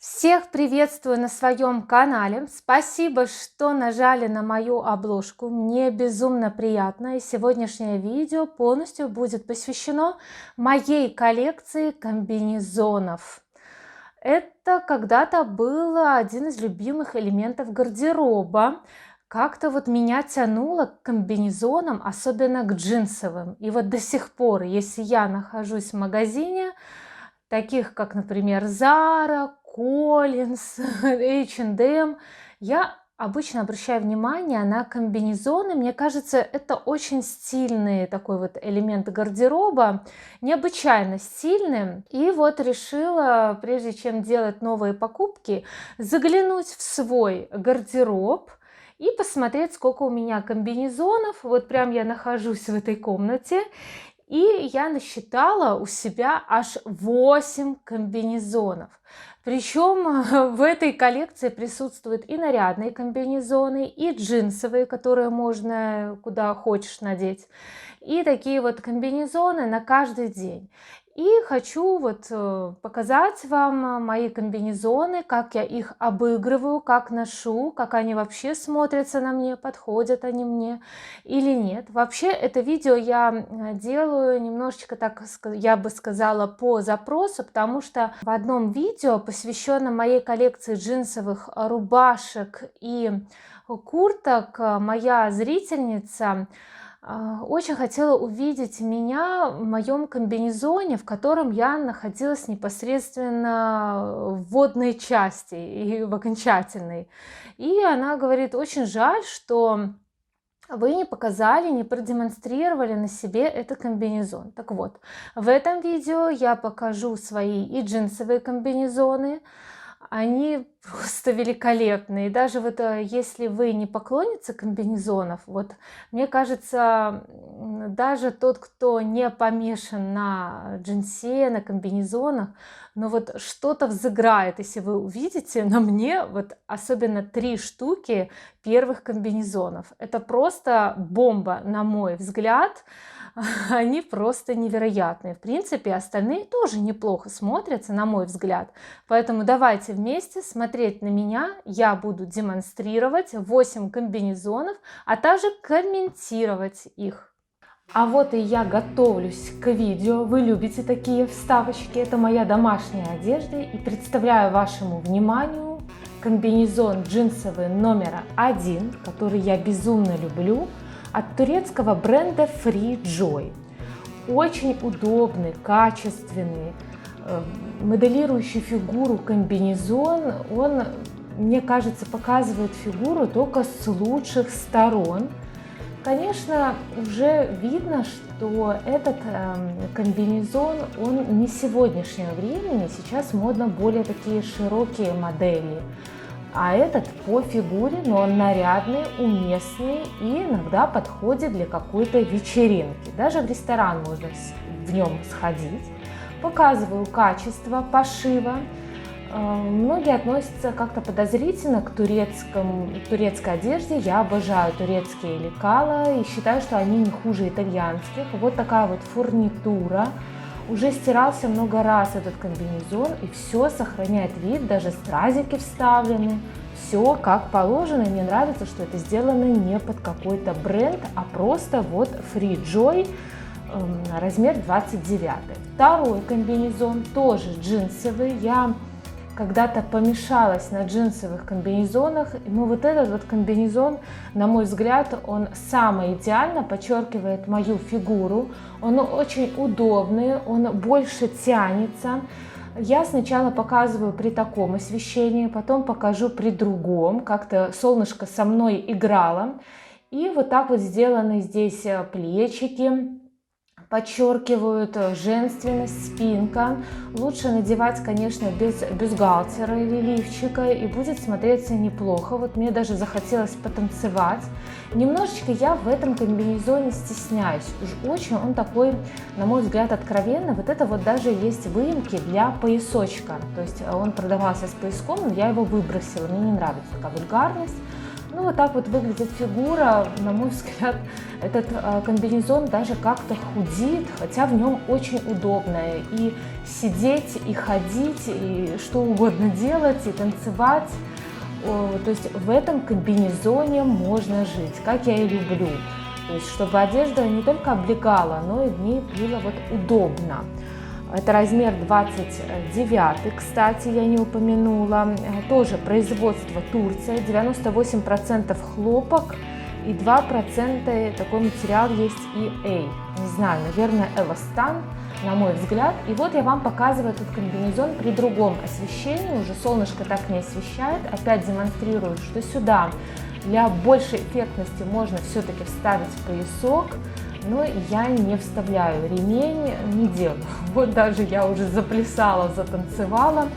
Всех приветствую на своем канале. Спасибо, что нажали на мою обложку. Мне безумно приятно. И сегодняшнее видео полностью будет посвящено моей коллекции комбинезонов. Это когда-то был один из любимых элементов гардероба. Как-то вот меня тянуло к комбинезонам, особенно к джинсовым. И вот до сих пор, если я нахожусь в магазине, таких как, например, Zara, Collins, H&M, я обычно обращаю внимание на комбинезоны. Мне кажется, это очень стильный такой вот элемент гардероба, необычайно стильный. И вот решила, прежде чем делать новые покупки, заглянуть в свой гардероб и посмотреть, сколько у меня комбинезонов. Вот прям я нахожусь в этой комнате. И я насчитала у себя аж 8 комбинезонов. Причем в этой коллекции присутствуют и нарядные комбинезоны, и джинсовые, которые можно куда хочешь надеть, и такие вот комбинезоны на каждый день. И хочу вот показать вам мои комбинезоны, как я их обыгрываю, как ношу, как они вообще смотрятся на мне, подходят они мне или нет. Вообще это видео я делаю немножечко, так я бы сказала, по запросу, потому что в одном видео, посвященном моей коллекции джинсовых рубашек и курток, моя зрительница очень хотела увидеть меня в моем комбинезоне, в котором я находилась непосредственно в вводной части и в окончательной. И она говорит: очень жаль, что вы не показали, не продемонстрировали на себе этот комбинезон. Так вот, в этом видео я покажу свои и джинсовые комбинезоны. Они просто великолепные. Даже вот если вы не поклонница комбинезонов, вот мне кажется, даже тот, кто не помешан на джинсе, на комбинезонах, но вот что-то взыграет, если вы увидите на мне вот особенно 3 штуки первых комбинезонов. Это просто бомба, на мой взгляд. Они просто невероятные. В принципе, остальные тоже неплохо смотрятся, на мой взгляд. Поэтому давайте вместе смотреть на меня. Я буду демонстрировать 8 комбинезонов, а также комментировать их. А вот и я готовлюсь к видео. Вы любите такие вставочки. Это моя домашняя одежда. И представляю вашему вниманию комбинезон джинсовый номер 1, который я безумно люблю, от турецкого бренда Free Joy. Очень удобный, качественный, моделирующий фигуру комбинезон. Он, мне кажется, показывает фигуру только с лучших сторон. Конечно, уже видно, что этот комбинезон, он не сегодняшнего времени. Сейчас модно более такие широкие модели. А этот по фигуре, но он нарядный, уместный и иногда подходит для какой-то вечеринки. Даже в ресторан можно в нем сходить. Показываю качество пошива. Многие относятся как-то подозрительно к турецкой одежде. Я обожаю турецкие лекала и считаю, что они не хуже итальянских. Вот такая вот фурнитура. Уже стирался много раз этот комбинезон, и все сохраняет вид, даже стразики вставлены. Все как положено, и мне нравится, что это сделано не под какой-то бренд, а просто вот Free Joy, размер 29. Второй комбинезон тоже джинсовый. Я когда-то помешалась на джинсовых комбинезонах, но вот этот вот комбинезон, на мой взгляд, он самый идеально подчеркивает мою фигуру. Он очень удобный, он больше тянется. Я сначала показываю при таком освещении, потом покажу при другом. Как-то солнышко со мной играло. И вот так вот сделаны здесь плечики, подчеркивают женственность, спинка. Лучше надевать, конечно, без бюстгальтера или лифчика, и будет смотреться неплохо. Вот мне даже захотелось потанцевать. Немножечко я в этом комбинезоне стесняюсь. Уж очень он такой, на мой взгляд, откровенный. Вот это вот даже есть выемки для поясочка. То есть он продавался с пояском, но я его выбросила. Мне не нравится такая вульгарность. Ну, вот так вот выглядит фигура. На мой взгляд, этот комбинезон даже как-то худит, хотя в нем очень удобно и сидеть, и ходить, и что угодно делать, и танцевать. То есть в этом комбинезоне можно жить, как я и люблю. То есть чтобы одежда не только облегала, но и в ней было вот удобно. Это размер 29, кстати, я не упомянула. Тоже производство Турция, 98% хлопок и 2% такой материал есть EA. Не знаю, наверное, эластан, на мой взгляд. И вот я вам показываю этот комбинезон при другом освещении. Уже солнышко так не освещает. Опять демонстрирую, что сюда для большей эффектности можно все-таки вставить поясок. Но я не вставляю ремень, не делаю. Вот даже я уже заплясала, затанцевала,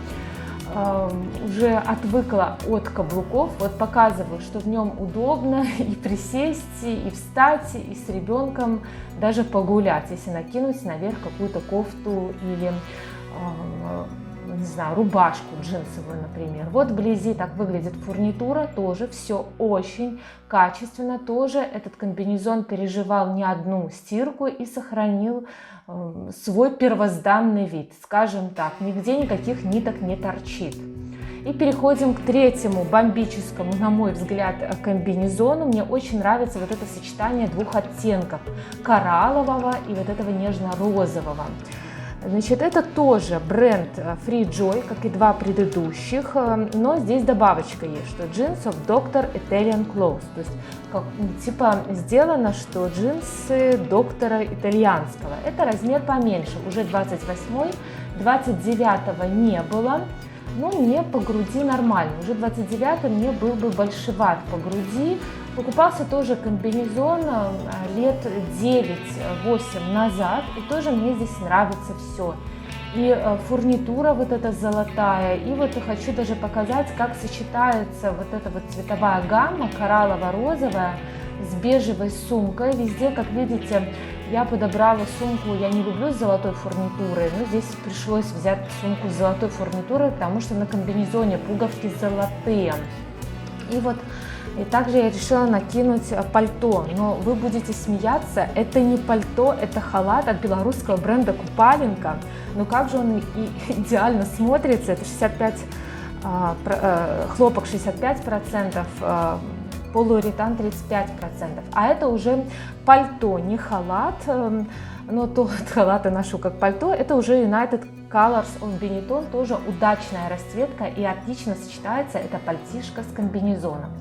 уже отвыкла от каблуков. Вот показываю, что в нем удобно и присесть, и встать, и с ребенком даже погулять, если накинуть наверх какую-то кофту или, не знаю, рубашку джинсовую, например. Вот вблизи так выглядит фурнитура, тоже все очень качественно. Тоже этот комбинезон переживал не одну стирку и сохранил свой первозданный вид, скажем так. Нигде никаких ниток не торчит. И переходим к третьему бомбическому, на мой взгляд, комбинезону. Мне очень нравится вот это сочетание двух оттенков, кораллового и вот этого нежно-розового. Значит, это тоже бренд Free Joy, как и два предыдущих, но здесь добавочка есть, что Jeans of Dr. Italian Clothes, то есть типа сделано, что джинсы доктора итальянского. Это размер поменьше, уже 28-й, 29-го не было, но мне по груди нормально, уже 29-й мне был бы большеват по груди. Покупался тоже комбинезон лет 9-8 назад, и тоже мне здесь нравится все. И фурнитура вот эта золотая, и вот хочу даже показать, как сочетается вот эта вот цветовая гамма кораллово-розовая с бежевой сумкой. Везде, как видите, я подобрала сумку, я не люблю с золотой фурнитурой, но здесь пришлось взять сумку с золотой фурнитурой, потому что на комбинезоне пуговки золотые. И вот и также я решила накинуть пальто, но вы будете смеяться, это не пальто, это халат от белорусского бренда Купаленко. Но как же он идеально смотрится, это 65, хлопок 65%, полиуретан 35%. А это уже пальто, не халат, но тот халат я ношу как пальто, это уже United Colors of Benetton, тоже удачная расцветка и отлично сочетается эта пальтишка с комбинезоном.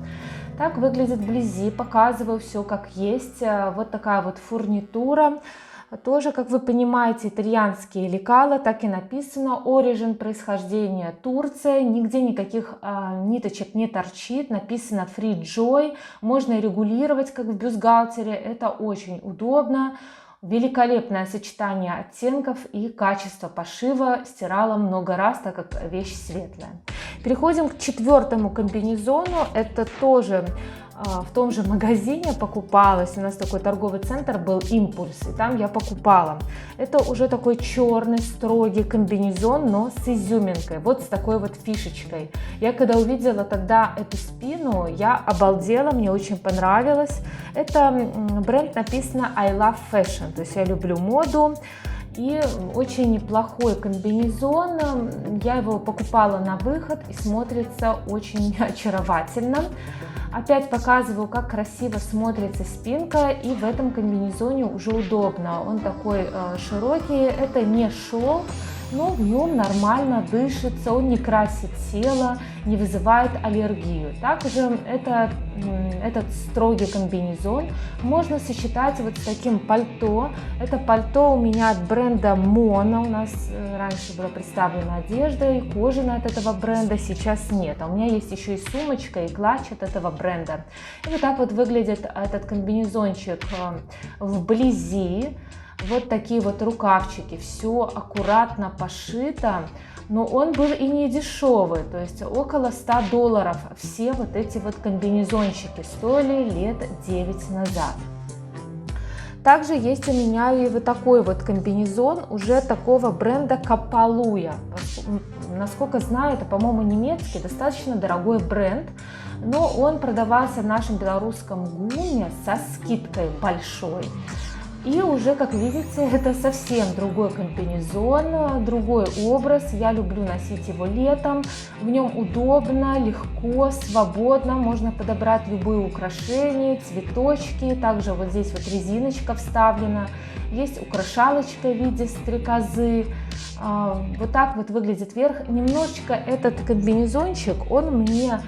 Так выглядит вблизи, показываю все как есть. Вот такая вот фурнитура. Тоже, как вы понимаете, итальянские лекала, так и написано. Origin, происхождение Турция. Нигде никаких ниточек не торчит. Написано Free Joy. Можно регулировать, как в бюстгальтере. Это очень удобно. Великолепное сочетание оттенков и качество пошива. Стирала много раз, так как вещь светлая. Переходим к четвертому комбинезону. Это тоже в том же магазине покупалась. У нас такой торговый центр был «Импульс», и там я покупала. Это уже такой черный строгий комбинезон, но с изюминкой, вот с такой вот фишечкой. Я когда увидела тогда эту спину, я обалдела, мне очень понравилось. Это бренд написано I Love Fashion, то есть я люблю моду. И очень неплохой комбинезон, я его покупала на выход и смотрится очень очаровательно. Опять показываю, как красиво смотрится спинка, и в этом комбинезоне уже удобно. Он такой широкий, это не шелк, но в нем нормально дышится, он не красит тело, не вызывает аллергию. Также этот строгий комбинезон можно сочетать вот с таким пальто. Это пальто у меня от бренда Mono, у нас раньше была представлена одежда и кожаная от этого бренда, сейчас нет. А у меня есть еще и сумочка, и клатч от этого бренда. И вот так вот выглядит этот комбинезончик вблизи. Вот такие вот рукавчики, все аккуратно пошито, но он был и не дешевый, то есть около $100 все вот эти вот комбинезончики стоили лет 9 назад. Также есть у меня и вот такой вот комбинезон уже такого бренда Капалуя. Насколько знаю, это, по-моему, немецкий, достаточно дорогой бренд, но он продавался в нашем белорусском ГУМе со скидкой большой. И уже, как видите, это совсем другой комбинезон, другой образ. Я люблю носить его летом. В нем удобно, легко, свободно. Можно подобрать любые украшения, цветочки. Также вот здесь вот резиночка вставлена. Есть украшалочка в виде стрекозы. Вот так вот выглядит верх. Немножечко этот комбинезончик, он мне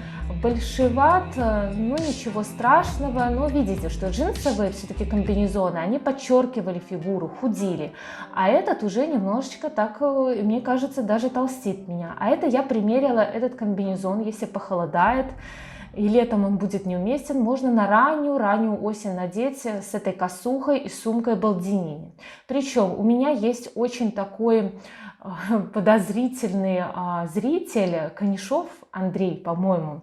большеват, ну ничего страшного, но видите, что джинсовые все-таки комбинезоны, они подчеркивали фигуру, худели, а этот уже немножечко так, мне кажется, даже толстит меня. А это я примерила этот комбинезон, если похолодает, и летом он будет неуместен, можно на раннюю осень надеть с этой косухой и сумкой Балдинини. Причем у меня есть очень такой подозрительный зритель, Конишов Андрей, по-моему.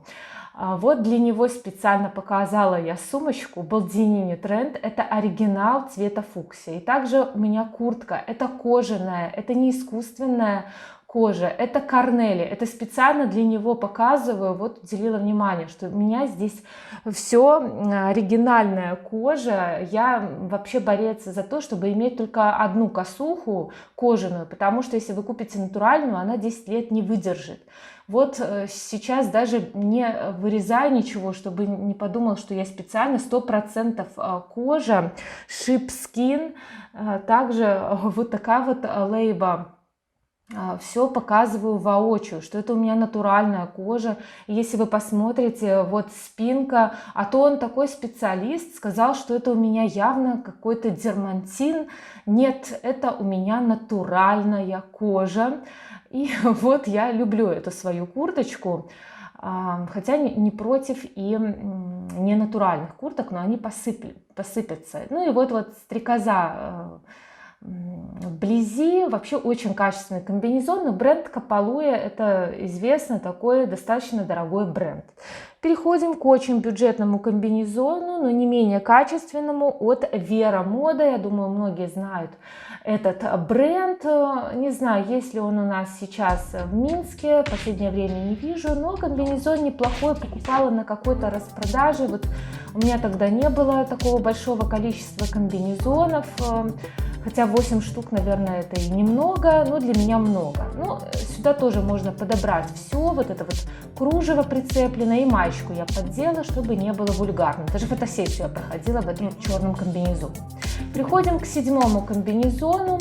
Вот для него специально показала я сумочку Балдинини Тренд. Это оригинал цвета фуксия. И также у меня куртка. Это кожаная, это не искусственная кожа, это Корнели. Это специально для него показываю. Вот уделила внимание, что у меня здесь все оригинальная кожа. Я вообще борец за то, чтобы иметь только одну косуху кожаную, потому что если вы купите натуральную, она 10 лет не выдержит. Вот сейчас даже не вырезаю ничего, чтобы не подумал, что я специально. 100% кожа, шип-скин, также вот такая вот лейба. Все показываю воочию, что это у меня натуральная кожа. Если вы посмотрите, вот спинка, а то он такой специалист, сказал, что это у меня явно какой-то дермантин. Нет, это у меня натуральная кожа. И вот я люблю эту свою курточку, хотя не против и не натуральных курток, но они посыпятся. Ну и вот стрекоза вблизи, вообще очень качественный комбинезон, но бренд Капалуя, это известно, такой достаточно дорогой бренд. Переходим к очень бюджетному комбинезону, но не менее качественному, от Вера Мода. Я думаю, многие знают этот бренд. Не знаю, есть ли он у нас сейчас в Минске, в последнее время не вижу, но комбинезон неплохой, покупала на какой-то распродаже. Вот у меня тогда не было такого большого количества комбинезонов, хотя 8 штук, наверное, это и немного, но для меня много. Но сюда тоже можно подобрать все, вот это вот кружево прицеплено, и маечку я поддела, чтобы не было вульгарно. Даже фотосессию я проходила в этом черном комбинезоне. Переходим к 7-му комбинезону.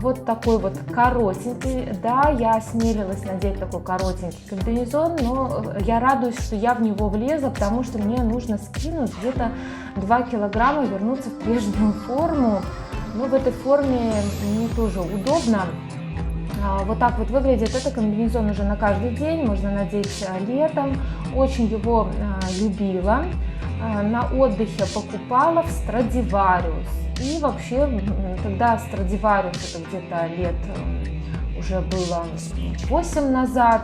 Вот такой вот коротенький. Да, я осмелилась надеть такой коротенький комбинезон, но я радуюсь, что я в него влезла, потому что мне нужно скинуть где-то 2 килограмма, вернуться в прежнюю форму. Но в этой форме мне тоже удобно. Вот так вот выглядит. Это комбинезон уже на каждый день, можно надеть летом. Очень его любила. На отдыхе покупала в Страдивариус. И вообще, тогда Страдивариус, это где-то лет уже было 8 назад,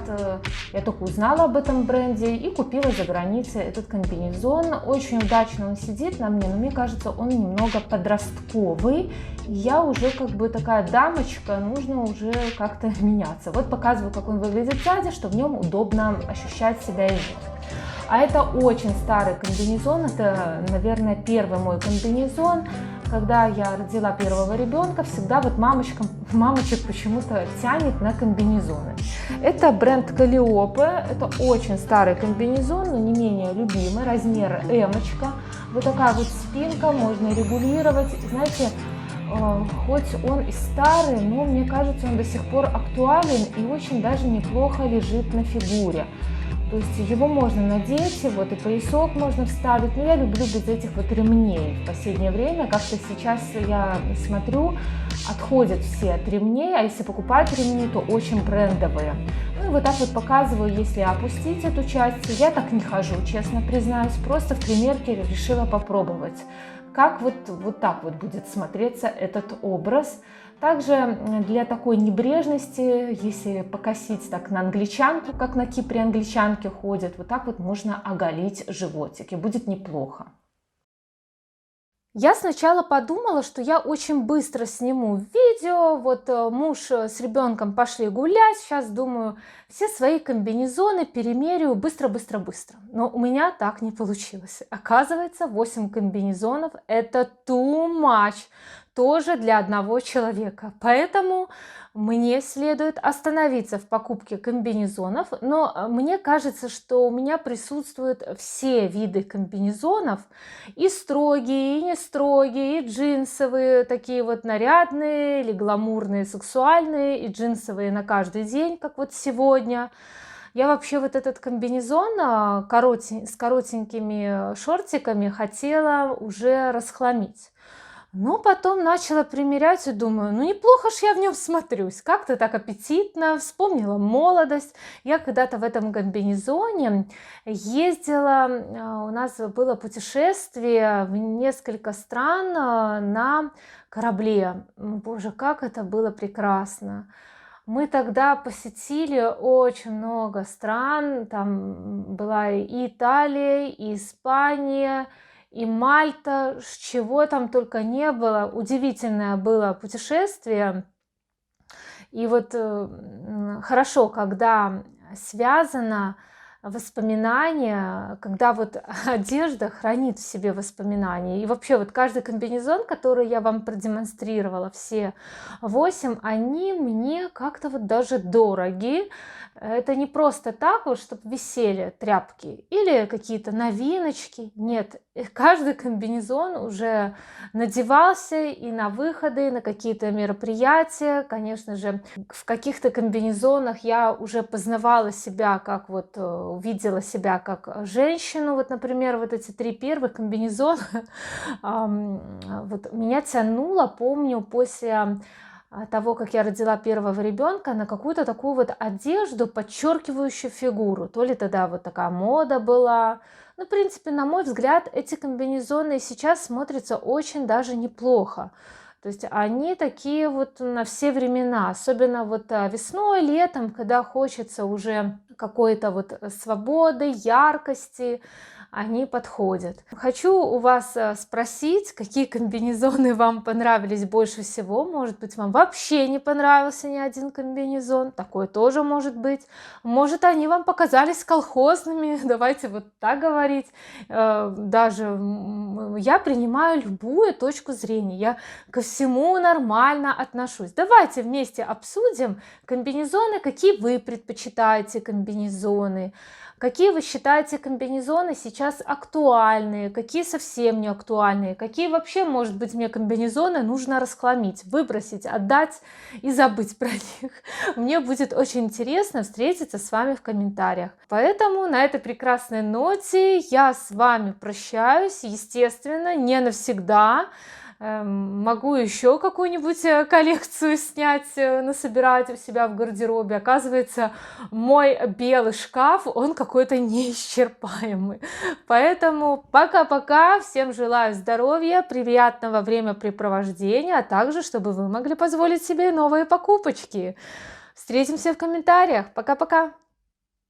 я только узнала об этом бренде и купила за границей этот комбинезон. Очень удачно он сидит на мне, но мне кажется, он немного подростковый. Я уже как бы такая дамочка, нужно уже как-то меняться. Вот показываю, как он выглядит сзади, что в нем удобно ощущать себя и жить. А это очень старый комбинезон, это, наверное, первый мой комбинезон. Когда я родила первого ребенка, всегда вот мамочек почему-то тянет на комбинезоны. Это бренд Калиопе, это очень старый комбинезон, но не менее любимый, размер эмочка. Вот такая вот спинка, можно регулировать. Знаете, хоть он и старый, но мне кажется, он до сих пор актуален и очень даже неплохо лежит на фигуре. То есть его можно надеть, вот и поясок можно вставить, но я люблю без этих вот ремней. В последнее время как-то сейчас я смотрю, отходят все от ремней, а если покупать ремни, то очень брендовые. Ну и вот так вот показываю, если опустить эту часть. Я так не хожу, честно признаюсь, просто в примерке решила попробовать, как вот так вот будет смотреться этот образ. Также для такой небрежности, если покосить так на англичанку, как на Кипре англичанки ходят, вот так вот можно оголить животик, и будет неплохо. Я сначала подумала, что я очень быстро сниму видео, вот муж с ребенком пошли гулять, сейчас думаю, все свои комбинезоны перемерю быстро-быстро-быстро. Но у меня так не получилось. Оказывается, 8 комбинезонов это too much, тоже для одного человека. Поэтому мне следует остановиться в покупке комбинезонов, но мне кажется, что у меня присутствуют все виды комбинезонов, и строгие, и не строгие, и джинсовые, такие вот нарядные, или гламурные, сексуальные, и джинсовые на каждый день, как вот сегодня. Я вообще вот этот комбинезон с коротенькими шортиками хотела уже расхламить. Но потом начала примерять и думаю, ну неплохо ж я в нем смотрюсь, как-то так аппетитно, вспомнила молодость. Я когда-то в этом комбинезоне ездила, у нас было путешествие в несколько стран на корабле. Боже, как это было прекрасно! Мы тогда посетили очень много стран, там была и Италия, и Испания, и Мальта, чего там только не было. Удивительное было путешествие. И вот хорошо, когда связано воспоминания, когда вот одежда хранит в себе воспоминания. И вообще вот каждый комбинезон, который я вам продемонстрировала, все 8, они мне как-то вот даже дороги. Это не просто так вот, чтобы висели тряпки или какие-то новиночки. Нет, каждый комбинезон уже надевался и на выходы, и на какие-то мероприятия. Конечно же, в каких-то комбинезонах я уже познавала себя, как вот увидела себя как женщину. Вот, например, вот эти 3 первых комбинезона вот меня тянуло, помню, после того, как я родила первого ребенка, на какую-то такую вот одежду, подчеркивающую фигуру. То ли тогда вот такая мода была. Ну, в принципе, на мой взгляд, эти комбинезоны сейчас смотрятся очень даже неплохо. То есть они такие вот на все времена, особенно вот весной, летом, когда хочется уже какой-то вот свободы, яркости, они подходят. Хочу у вас спросить, какие комбинезоны вам понравились больше всего. Может быть, вам вообще не понравился ни один комбинезон, такое тоже может быть. Может, они вам показались колхозными, давайте вот так говорить. Даже я принимаю любую точку зрения, я ко всему нормально отношусь. Давайте вместе обсудим комбинезоны, какие вы предпочитаете комбинезоны, какие вы считаете комбинезоны сейчас актуальные, какие совсем не актуальные, какие вообще, может быть, мне комбинезоны нужно расхламить, выбросить, отдать и забыть про них. Мне будет очень интересно встретиться с вами в комментариях. Поэтому на этой прекрасной ноте я с вами прощаюсь, естественно, не навсегда. Могу еще какую-нибудь коллекцию снять, насобирать у себя в гардеробе. Оказывается, мой белый шкаф, он какой-то неисчерпаемый. Поэтому пока-пока, всем желаю здоровья, приятного времяпрепровождения, а также, чтобы вы могли позволить себе новые покупочки. Встретимся в комментариях. Пока-пока!